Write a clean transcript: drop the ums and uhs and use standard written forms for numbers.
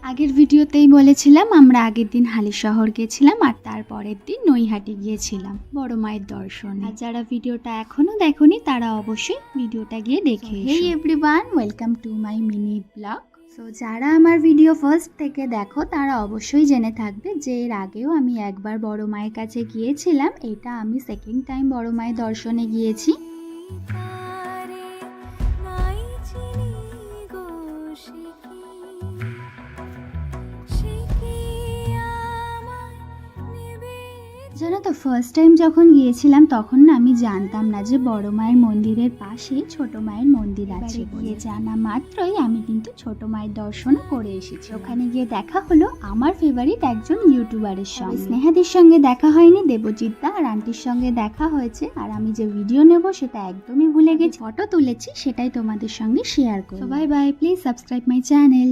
আগের ভিডিওতেই বলেছিলাম আমরা আগের দিন হালিশহর গেছিলাম আর তারপরের দিন নৈহাটি গিয়েছিলাম বড় মায়ের দর্শন। আর যারা ভিডিওটা এখনো দেখোনি তারা অবশ্যই ভিডিওটা গিয়ে দেখে এসো। হেই everyone, welcome to my mini blog. So যারা আমার ভিডিও ফার্স্ট থেকে দেখো তারা অবশ্যই জেনে থাকবে যে এর আগেও আমি একবার বড় মায়ের কাছে গিয়েছিলাম। এটা আমি সেকেন্ড টাইম বড় মায়ের দর্শনে গিয়েছি। জানো তো, ফার্স্ট টাইম যখন গিয়েছিলাম তখন না আমি জানতাম না যে বড় মায়ের মন্দিরের পাশে ছোট মায়ের মন্দির আছে। গিয়ে জানা মাত্রই আমি কিন্তু ছোট মায়ের দর্শনও করে এসেছি। ওখানে গিয়ে দেখা হলো আমার ফেভারিট একজন ইউটিউবারের সঙ্গে। স্নেহাদির সঙ্গে দেখা হয়নি, দেবজিৎ দা আর আন্টির সঙ্গে দেখা হয়েছে। আর আমি যে ভিডিও নেব সেটা একদমই ভুলে গেছি। ফটো তুলেছি, সেটাই তোমাদের সঙ্গে শেয়ার করব। Bye bye, please subscribe my channel.